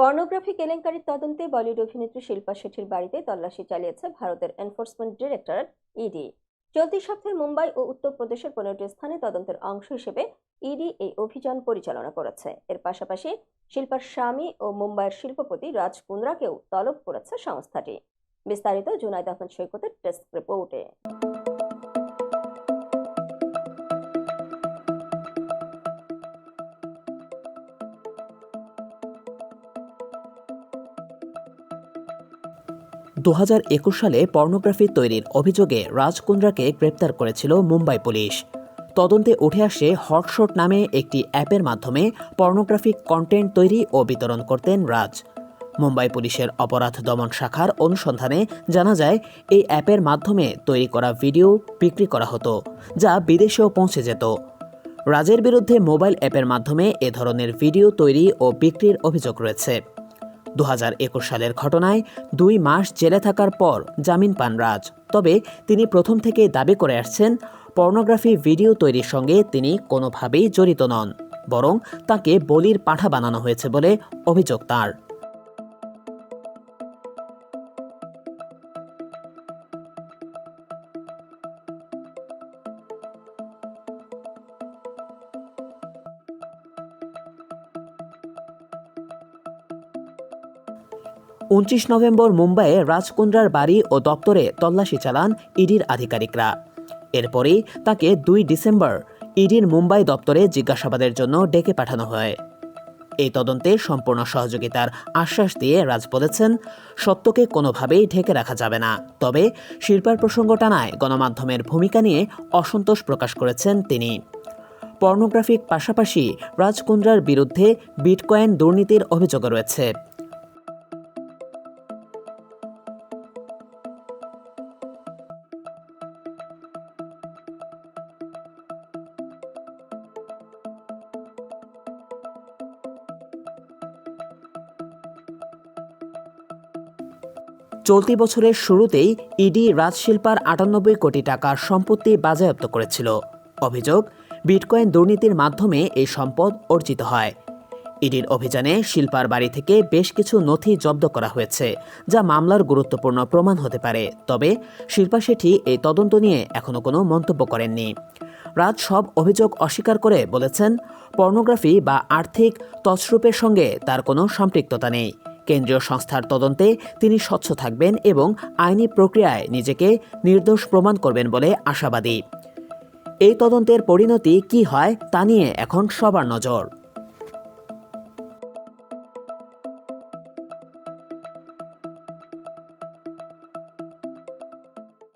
Pornography কেলেঙ্কারির তদন্তে বলিউড অভিনেত্রী শিল্পা শেঠির বাড়িতে তল্লাশি চালিয়েছে ভারতের এনফোর্সমেন্ট ডিরেক্টরেট ইডি। চলতি সপ্তাহে মুম্বাই ও উত্তরপ্রদেশের 15টি স্থানে তদন্তের অংশ হিসেবে ইডি এই অভিযান পরিচালনা করেছে। এর পাশাপাশি শিল্পার স্বামী ও মুম্বাইয়ের শিল্পপতি রাজ কুন্দ্রাকেও তলব করেছে সংস্থাটি। বিস্তারিত জুনাইদ আহমেদ সৈকতের ডেস্ক রিপোর্টে। 2021 সালে পর্নোগ্রাফি তৈরির অভিযোগে রাজ কুন্দ্রাকে গ্রেপ্তার করেছিল মুম্বাই পুলিশ। তদন্তে উঠে আসে হটশট নামে একটি অ্যাপের মাধ্যমে পর্নোগ্রাফিক কন্টেন্ট তৈরি ও বিতরণ করতেন রাজ। মুম্বাই পুলিশের অপরাধ দমন শাখার অনুসন্ধানে জানা যায়, এই অ্যাপের মাধ্যমে তৈরি করা ভিডিও বিক্রি করা হতো, যা বিদেশেও পৌঁছে যেত। রাজের বিরুদ্ধে মোবাইল অ্যাপের মাধ্যমে এ ধরনের ভিডিও তৈরি ও বিক্রির অভিযোগ রয়েছে। 2021 সালের ঘটনায় 2 মাস জেলে থাকার পর জামিন পান রাজ। তবে তিনি প্রথম থেকে দাবি করে আসছেন, পর্নোগ্রাফি ভিডিও তৈরির সঙ্গে তিনি কোনোভাবেই জড়িত নন, বরং তাকে বলির পাঁঠা বানানো হয়েছে বলে অভিযোগ তাঁর। উনত্রিশ নভেম্বর মুম্বাইয়ে রাজ কুন্দ্রার বাড়ি ও দপ্তরে তল্লাশি চালান ইডির আধিকারিকরা। এরপরই তাকে 2 ডিসেম্বর ইডির মুম্বাই দপ্তরে জিজ্ঞাসাবাদের জন্য ডেকে পাঠানো হয়। এই তদন্তে সম্পূর্ণ সহযোগিতার আশ্বাস দিয়ে রাজ বলেছেন, সত্যকে কোনোভাবেই ঢেকে রাখা যাবে না। তবে শিল্পার প্রসঙ্গ টানায় গণমাধ্যমের ভূমিকা নিয়ে অসন্তোষ প্রকাশ করেছেন তিনি। পর্নোগ্রাফিক পাশাপাশি রাজ কুন্দ্রার বিরুদ্ধে বিটকয়েন দুর্নীতির অভিযোগ রয়েছে। চলতি বছরের শুরুতেই ইডি রাজশিল্পার 98 কোটি টাকার সম্পত্তি বাজেয়াপ্ত করেছিল। অভিযোগ, বিটকয়েন দুর্নীতির মাধ্যমে এই সম্পদ অর্জিত হয়। ইডির অভিযানে শিল্পার বাড়ি থেকে বেশ কিছু নথি জব্দ করা হয়েছে, যা মামলার গুরুত্বপূর্ণ প্রমাণ হতে পারে। তবে শিল্পা শেঠি এই তদন্ত নিয়ে এখনো কোনো মন্তব্য করেননি। রাজ সব অভিযোগ অস্বীকার করে বলেছেন, পর্নোগ্রাফি বা আর্থিক তছরূপের সঙ্গে তার কোনো সম্পৃক্ততা নেই। কেন্দ্রীয় সংস্থার তদন্তে তিনি স্বচ্ছ থাকবেন এবং আইনি প্রক্রিয়ায় নিজেকে নির্দোষ প্রমাণ করবেন বলে আশাবাদী। এই তদন্তের পরিণতি কী হয় তা নিয়ে এখন সবার নজর।